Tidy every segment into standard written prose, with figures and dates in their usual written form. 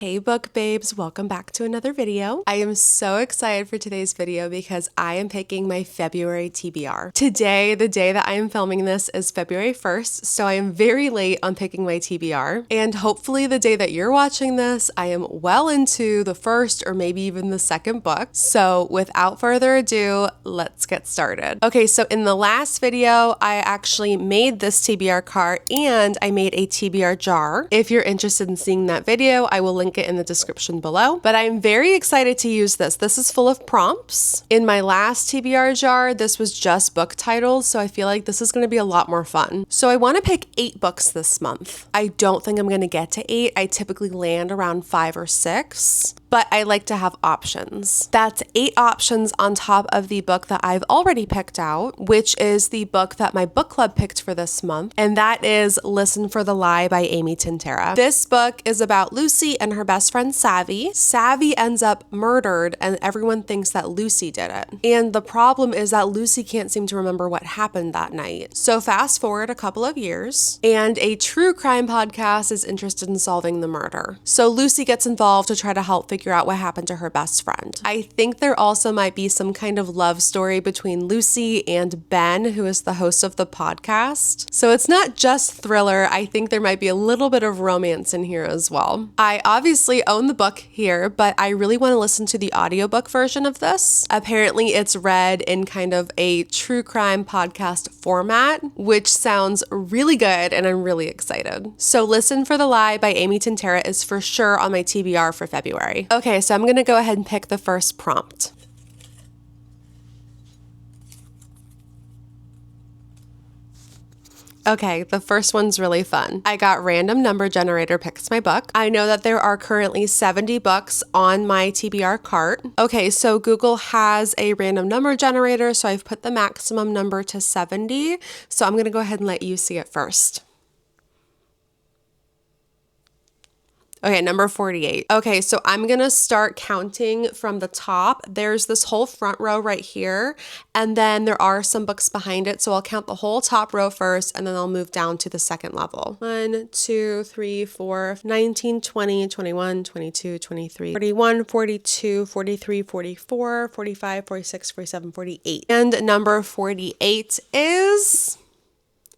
Hey book babes, welcome back to another video. I am so excited for today's video because I am picking my February TBR. Today, the day that I am filming this is February 1st, so I am very late on picking my TBR. And hopefully the day that you're watching this, I am well into the first or maybe even the second book. So without further ado, let's get started. Okay, so in the last video, I actually made this TBR card and I made a TBR jar. If you're interested in seeing that video, I will link it in the description below, but I'm very excited to use this. This is full of prompts. In my last TBR jar, this was just book titles, so I feel like this is going to be a lot more fun. So I want to pick 8 books this month. I don't think I'm going to get to 8. I typically land around 5 or 6. But I like to have options. That's 8 options on top of the book that I've already picked out, which is the book that my book club picked for this month, and that is Listen for the Lie by Amy Tintera. This book is about Lucy and her best friend Savvy. Savvy ends up murdered and everyone thinks that Lucy did it. And the problem is that Lucy can't seem to remember what happened that night. So fast forward a couple of years and a true crime podcast is interested in solving the murder. So Lucy gets involved to try to help figure out what happened to her best friend. I think there also might be some kind of love story between Lucy and Ben, who is the host of the podcast. So it's not just thriller. I think there might be a little bit of romance in here as well. I obviously own the book here, but I really want to listen to the audiobook version of this. Apparently it's read in kind of a true crime podcast format, which sounds really good and I'm really excited. So Listen for the Lie by Amy Tintera is for sure on my TBR for February. Okay, so I'm going to go ahead and pick the first prompt. Okay, the first one's really fun. I got Random Number Generator picks my book. I know that there are currently 70 books on my TBR cart. Okay, so Google has a random number generator, so I've put the maximum number to 70. So I'm going to go ahead and let you see it first. Okay, number 48. Okay, so I'm gonna start counting from the top. There's this whole front row right here, and then there are some books behind it, so I'll count the whole top row first, and then I'll move down to the second level. 1, 2, 3, 4, 19, 20, 21, 22, 23, 41, 42, 43, 44, 45, 46, 47, 48. And number 48 is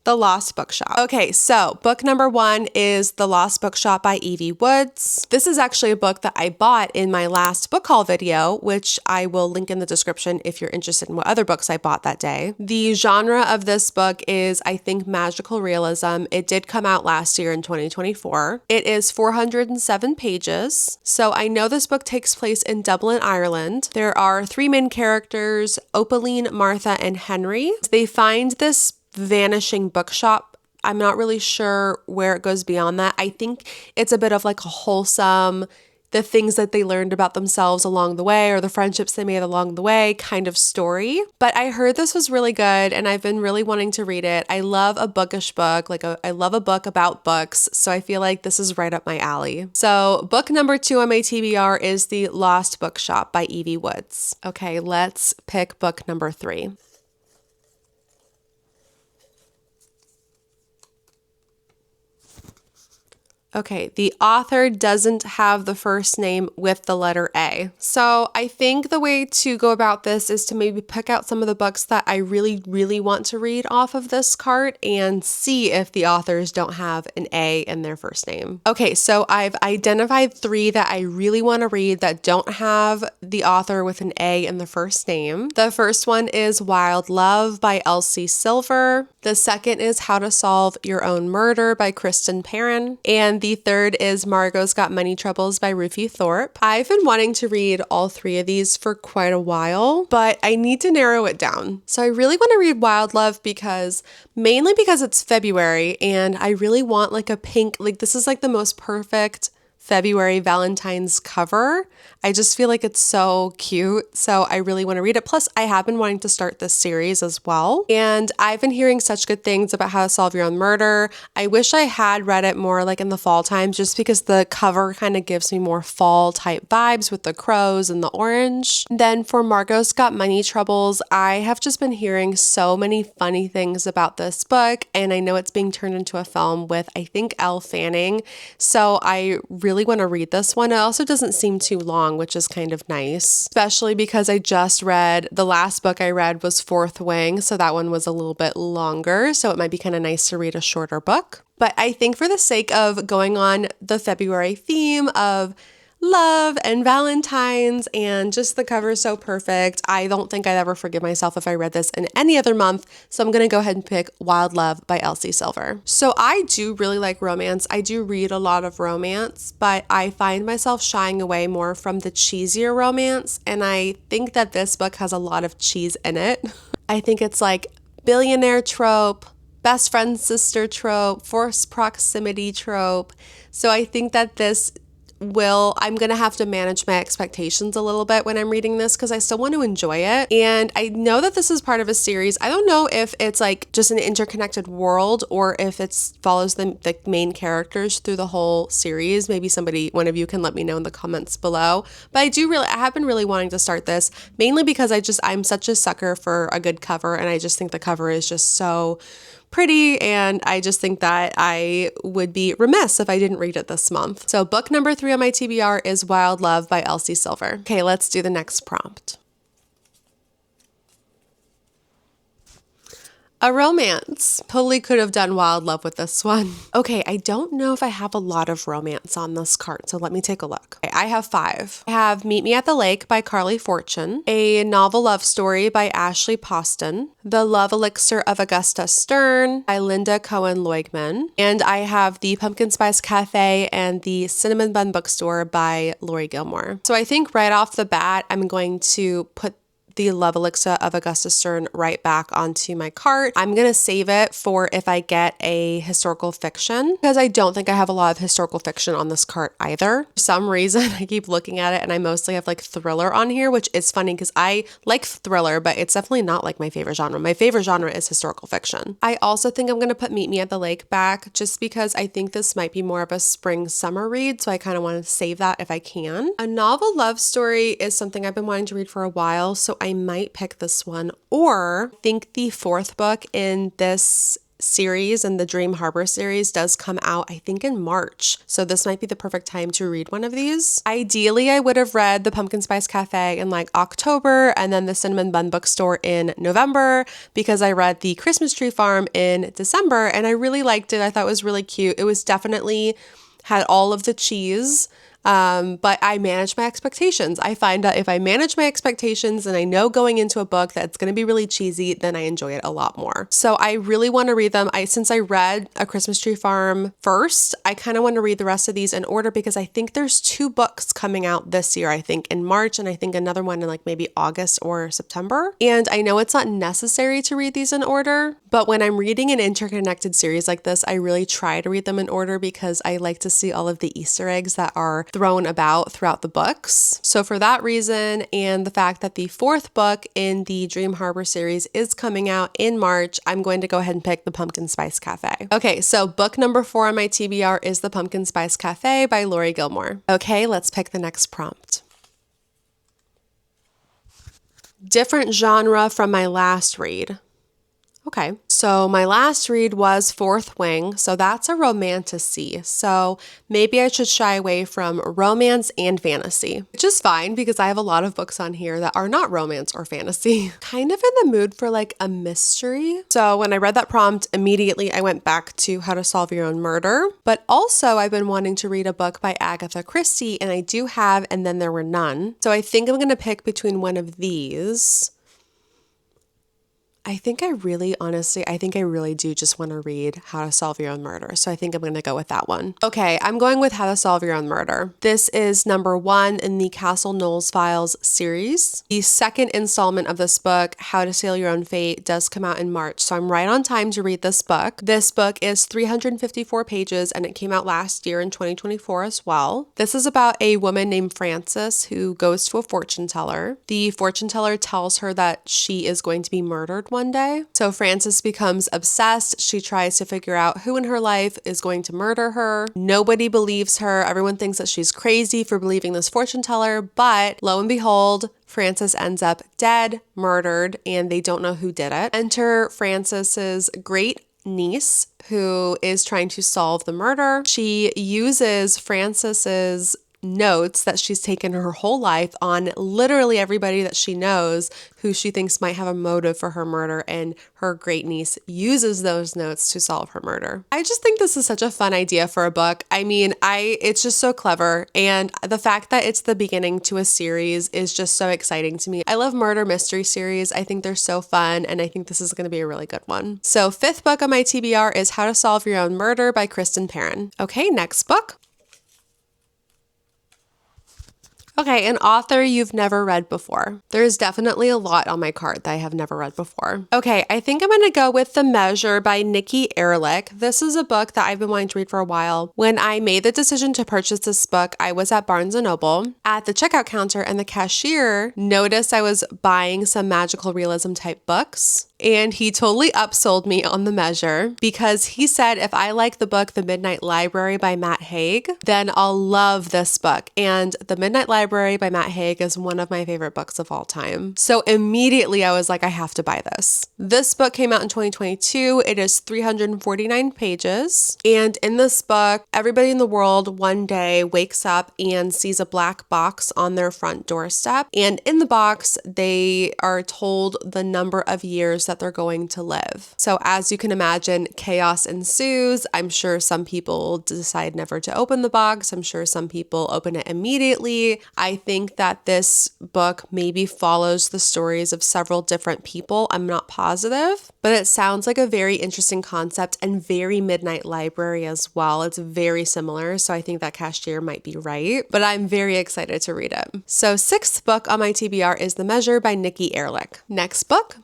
The Lost Bookshop. Okay, so book number 1 is The Lost Bookshop by Evie Woods. This is actually a book that I bought in my last book haul video, which I will link in the description if you're interested in what other books I bought that day. The genre of this book is, I think, magical realism. It did come out last year in 2024. It is 407 pages. So I know this book takes place in Dublin, Ireland. There are 3 main characters, Opaline, Martha, and Henry. They find this vanishing bookshop. I'm not really sure where it goes beyond that. I think it's a bit of like a wholesome, the things that they learned about themselves along the way or the friendships they made along the way kind of story. But I heard this was really good and I've been really wanting to read it. I love a bookish book, I love a book about books, so I feel like this is right up my alley. So book number 2 on my TBR is The Lost Bookshop by Evie Woods. Okay, let's pick book number 3. Okay, the author doesn't have the first name with the letter A. So I think the way to go about this is to maybe pick out some of the books that I really, really want to read off of this cart and see if the authors don't have an A in their first name. Okay, so I've identified 3 that I really want to read that don't have the author with an A in the first name. The first one is Wild Love by Elsie Silver. The second is How to Solve Your Own Murder by Kristen Perrin. And the third is Margot's Got Money Troubles by Ruthie Thorpe. I've been wanting to read all 3 of these for quite a while, but I need to narrow it down. So I really want to read Wild Love mainly because it's February and I really want like a pink, this is like the most perfect February Valentine's cover. I just feel like it's so cute, so I really want to read it. Plus, I have been wanting to start this series as well, and I've been hearing such good things about How to Solve Your Own Murder. I wish I had read it more like in the fall times, just because the cover kind of gives me more fall type vibes with the crows and the orange. Then for Margot's Got Money Troubles, I have just been hearing so many funny things about this book, and I know it's being turned into a film with, I think, Elle Fanning, so I really really want to read this one. It also doesn't seem too long, which is kind of nice, especially because I just read, the last book I read was Fourth Wing, so that one was a little bit longer, so it might be kind of nice to read a shorter book. But I think for the sake of going on the February theme of love and Valentine's and just the cover is so perfect, I don't think I'd ever forgive myself if I read this in any other month. So I'm going to go ahead and pick Wild Love by Elsie Silver. So I do really like romance. I do read a lot of romance, but I find myself shying away more from the cheesier romance. And I think that this book has a lot of cheese in it. I think it's like billionaire trope, best friend sister trope, forced proximity trope. So I think that I'm going to have to manage my expectations a little bit when I'm reading this because I still want to enjoy it. And I know that this is part of a series. I don't know if it's like just an interconnected world or if it follows the main characters through the whole series. Maybe one of you can let me know in the comments below. But I have been really wanting to start this mainly because I'm such a sucker for a good cover, and I just think the cover is just so pretty, and I just think that I would be remiss if I didn't read it this month. So book number 3 on my TBR is Wild Love by Elsie Silver. Okay, let's do the next prompt. A romance. Totally could have done Wild Love with this one. Okay, I don't know if I have a lot of romance on this card, so let me take a look. Okay, I have 5. I have Meet Me at the Lake by Carly Fortune, A Novel Love Story by Ashley Poston, The Love Elixir of Augusta Stern by Linda Cohen Loigman, and I have The Pumpkin Spice Cafe and The Cinnamon Bun Bookstore by Lori Gilmore. So I think right off the bat, I'm going to put The Love Elixir of Augusta Stern right back onto my cart. I'm going to save it for if I get a historical fiction, because I don't think I have a lot of historical fiction on this cart either. For some reason, I keep looking at it and I mostly have like thriller on here, which is funny because I like thriller, but it's definitely not like my favorite genre. My favorite genre is historical fiction. I also think I'm going to put Meet Me at the Lake back just because I think this might be more of a spring summer read, so I kind of want to save that if I can. A novel love story is something I've been wanting to read for a while, so I might pick this one, or I think the 4th book in this series and the Dream Harbor series does come out, I think, in March. So this might be the perfect time to read one of these. Ideally, I would have read The Pumpkin Spice Cafe in like October and then The Cinnamon Bun Bookstore in November, because I read The Christmas Tree Farm in December and I really liked it. I thought it was really cute. It was definitely had all of the cheese. But I manage my expectations. I find that if I manage my expectations and I know going into a book that's going to be really cheesy, then I enjoy it a lot more. So I really want to read them. Since I read A Christmas Tree Farm first, I kind of want to read the rest of these in order because I think there's 2 books coming out this year, I think in March, and I think another one in like maybe August or September. And I know it's not necessary to read these in order, but when I'm reading an interconnected series like this, I really try to read them in order because I like to see all of the Easter eggs that are thrown about throughout the books. So for that reason, and the fact that the 4th book in the Dream Harbor series is coming out in March, I'm going to go ahead and pick The Pumpkin Spice Cafe. Okay, so book number 4 on my TBR is The Pumpkin Spice Cafe by Lori Gilmore. Okay, let's pick the next prompt. Different genre from my last read. Okay, so my last read was Fourth Wing, so that's a romantasy. So maybe I should shy away from romance and fantasy, which is fine because I have a lot of books on here that are not romance or fantasy. Kind of in the mood for like a mystery. So when I read that prompt, immediately I went back to How to Solve Your Own Murder. But also I've been wanting to read a book by Agatha Christie, and I do have And Then There Were None. So I think I'm going to pick between one of these. I think I really do just want to read How to Solve Your Own Murder. So I think I'm going to go with that one. Okay, I'm going with How to Solve Your Own Murder. This is number 1 in the Castle Knowles Files series. The 2nd installment of this book, How to Seal Your Own Fate, does come out in March. So I'm right on time to read this book. This book is 354 pages and it came out last year in 2024 as well. This is about a woman named Frances who goes to a fortune teller. The fortune teller tells her that she is going to be murdered one day. So Frances becomes obsessed. She tries to figure out who in her life is going to murder her. Nobody believes her. Everyone thinks that she's crazy for believing this fortune teller, but lo and behold, Frances ends up dead, murdered, and they don't know who did it. Enter Frances's great niece who is trying to solve the murder. She uses Frances's notes that she's taken her whole life on literally everybody that she knows who she thinks might have a motive for her murder, and her great niece uses those notes to solve her murder. I just think this is such a fun idea for a book. I mean, it's just so clever, and the fact that it's the beginning to a series is just so exciting to me. I love murder mystery series. I think they're so fun, and I think this is going to be a really good one. So 5th book on my TBR is How to Solve Your Own Murder by Kristen Perrin. Okay, next book. Okay, an author you've never read before. There's definitely a lot on my cart that I have never read before. Okay, I think I'm going to go with The Measure by Nikki Erlich. This is a book that I've been wanting to read for a while. When I made the decision to purchase this book, I was at Barnes & Noble at the checkout counter, and the cashier noticed I was buying some magical realism type books. And he totally upsold me on The Measure because he said if I like the book The Midnight Library by Matt Haig, then I'll love this book. And The Midnight Library by Matt Haig is one of my favorite books of all time. So immediately I was like, I have to buy this. This book came out in 2022. It is 349 pages. And in this book, everybody in the world one day wakes up and sees a black box on their front doorstep. And in the box, they are told the number of years that they're going to live. So as you can imagine, chaos ensues. I'm sure some people decide never to open the box. I'm sure some people open it immediately. I think that this book maybe follows the stories of several different people. I'm not positive, but it sounds like a very interesting concept and very Midnight Library as well. It's very similar, so I think that cashier might be right, but I'm very excited to read it. So 6th book on my TBR is The Measure by Nikki Erlich. Next book.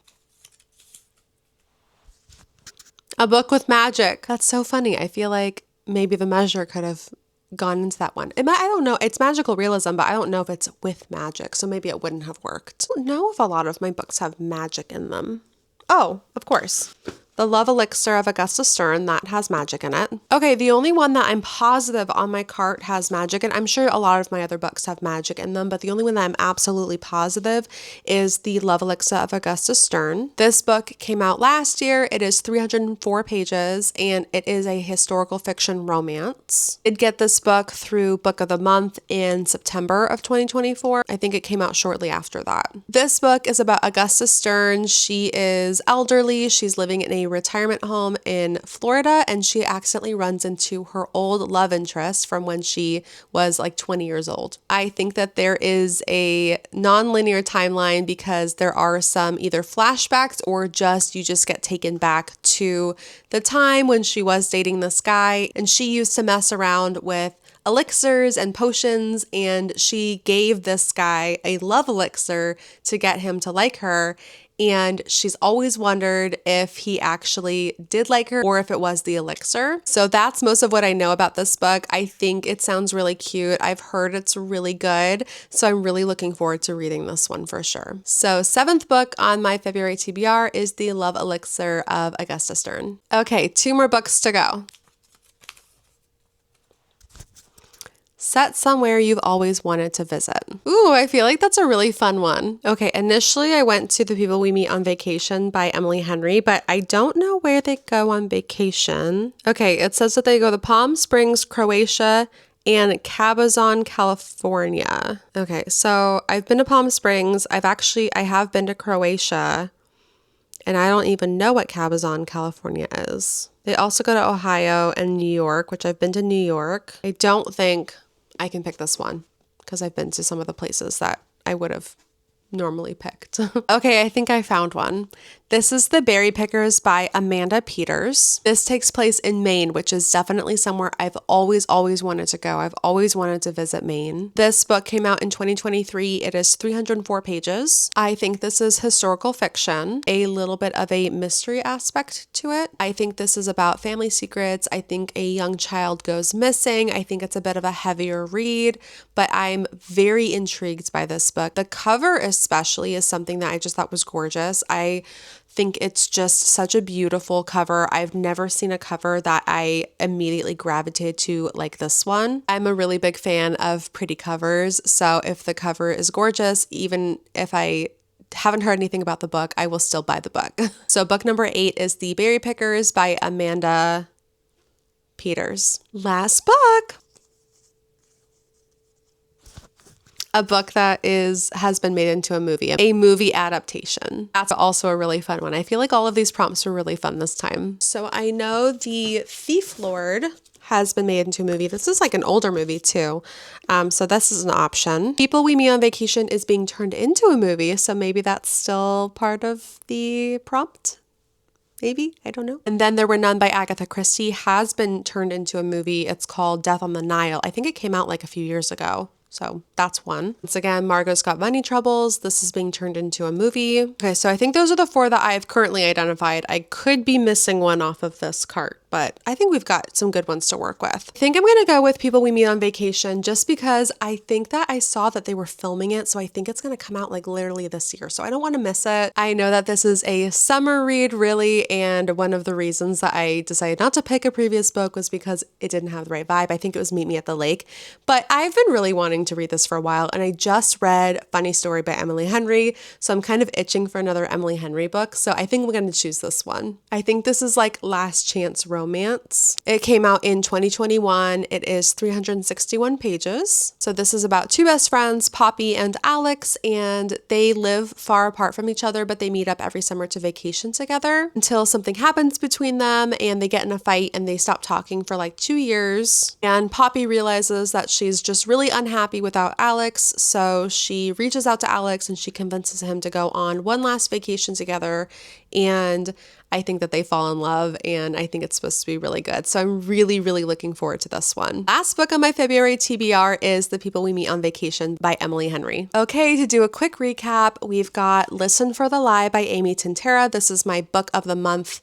A book with magic. That's so funny. I feel like maybe The Measure could have gone into that one. I don't know. It's magical realism, but I don't know if it's with magic, so maybe it wouldn't have worked. I don't know if a lot of my books have magic in them. Oh, of course. The Love Elixir of Augusta Stern, that has magic in it. Okay, the only one that I'm positive on my cart has magic, and I'm sure a lot of my other books have magic in them, but the only one that I'm absolutely positive is The Love Elixir of Augusta Stern. This book came out last year. It is 304 pages, and it is a historical fiction romance. I'd get this book through Book of the Month in September of 2024. I think it came out shortly after that. This book is about Augusta Stern. She is elderly. She's living in a retirement home in Florida, and she accidentally runs into her old love interest from when she was like 20 years old. I think that there is a non-linear timeline because there are some either flashbacks or you just get taken back to the time when she was dating this guy, and she used to mess around with elixirs and potions, and she gave this guy a love elixir to get him to like her. And she's always wondered if he actually did like her or if it was the elixir. So that's most of what I know about this book. I think it sounds really cute. I've heard it's really good. So I'm really looking forward to reading this one for sure. So 7th book on my February TBR is The Love Elixir of Augusta Stern. Okay, 2 more books to go. Set somewhere you've always wanted to visit. Ooh, I feel like that's a really fun one. Okay, initially I went to The People We Meet on Vacation by Emily Henry, but I don't know where they go on vacation. Okay, it says that they go to Palm Springs, Croatia, and Cabazon, California. Okay, so I've been to Palm Springs. I have been to Croatia, and I don't even know what Cabazon, California is. They also go to Ohio and New York, which I've been to New York. I don't think I can pick this one because I've been to some of the places that I would have normally picked. Okay, I think I found one. This is The Berry Pickers by Amanda Peters. This takes place in Maine, which is definitely somewhere I've always wanted to go. I've always wanted to visit Maine. This book came out in 2023. It is 304 pages. I think this is historical fiction, a little bit of a mystery aspect to it. I think this is about family secrets. I think a young child goes missing. I think it's a bit of a heavier read, but I'm very intrigued by this book. The cover especially is something that I just thought was gorgeous. I think it's just such a beautiful cover. I've never seen a cover that I immediately gravitated to like this one. I'm a really big fan of pretty covers, so if the cover is gorgeous, even if I haven't heard anything about the book, I will still buy the book. So book number 8 is The Berry Pickers by Amanda Peters. Last book. A book that has been made into a movie adaptation. That's also a really fun one. I feel like all of these prompts were really fun this time. So I know The Thief Lord has been made into a movie. This is like an older movie too. So this is an option. People We Meet on Vacation is being turned into a movie. So maybe that's still part of the prompt. Maybe, I don't know. And then There Were None by Agatha Christie has been turned into a movie. It's called Death on the Nile. I think it came out like a few years ago. So that's one. Once again, Margot's Got Money Troubles. This is being turned into a movie. Okay, so I think those are the 4 that I've currently identified. I could be missing one off of this cart, but I think we've got some good ones to work with. I think I'm going to go with People We Meet on Vacation just because I think that I saw that they were filming it. So I think it's going to come out like literally this year. So I don't want to miss it. I know that this is a summer read really. And one of the reasons that I decided not to pick a previous book was because it didn't have the right vibe. I think it was Meet Me at the Lake, but I've been really wanting to read this for a while. And I just read Funny Story by Emily Henry. So I'm kind of itching for another Emily Henry book. So I think we're going to choose this one. I think this is like Last Chance Romance. It came out in 2021. It is 361 pages. So this is about 2 best friends, Poppy and Alex, and they live far apart from each other, but they meet up every summer to vacation together until something happens between them and they get in a fight and they stop talking for like 2 years. And Poppy realizes that she's just really unhappy without Alex. So she reaches out to Alex and she convinces him to go on one last vacation together. And I think that they fall in love and I think it's supposed to be really good. So I'm really, really looking forward to this one. Last book on my February TBR is The People We Meet on Vacation by Emily Henry. Okay, to do a quick recap, we've got Listen for the Lie by Amy Tintera. This is my book of the month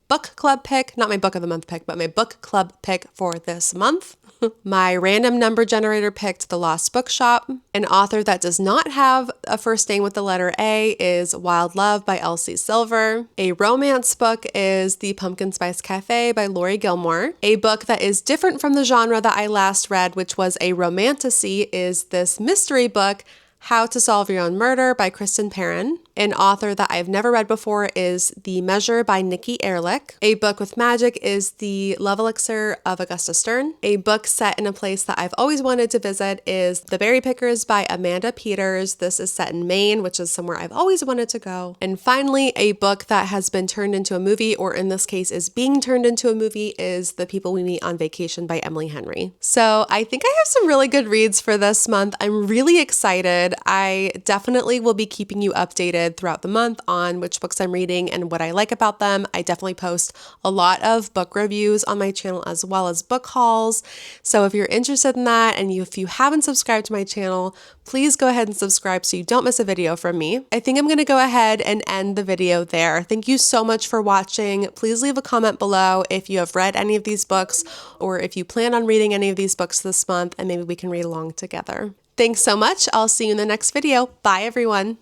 book club pick, not my book of the month pick, but my book club pick for this month. My random number generator picked The Lost Bookshop. An author that does not have a first name with the letter A is Wild Love by Elsie Silver. A romance book is The Pumpkin Spice Cafe by Lori Gilmore. A book that is different from the genre that I last read, which was a romantasy, is this mystery book, How to Solve Your Own Murder by Kristen Perrin. An author that I've never read before is The Measure by Nikki Ehrlich. A book with magic is The Love Elixir of Augusta Stern. A book set in a place that I've always wanted to visit is The Berry Pickers by Amanda Peters. This is set in Maine, which is somewhere I've always wanted to go. And finally, a book that has been turned into a movie, or in this case is being turned into a movie, is The People We Meet on Vacation by Emily Henry. So I think I have some really good reads for this month. I'm really excited. I definitely will be keeping you updated throughout the month on which books I'm reading and what I like about them. I definitely post a lot of book reviews on my channel as well as book hauls. So if you're interested in that and if you haven't subscribed to my channel, please go ahead and subscribe so you don't miss a video from me. I think I'm going to go ahead and end the video there. Thank you so much for watching. Please leave a comment below if you have read any of these books or if you plan on reading any of these books this month, and maybe we can read along together. Thanks so much. I'll see you in the next video. Bye, everyone.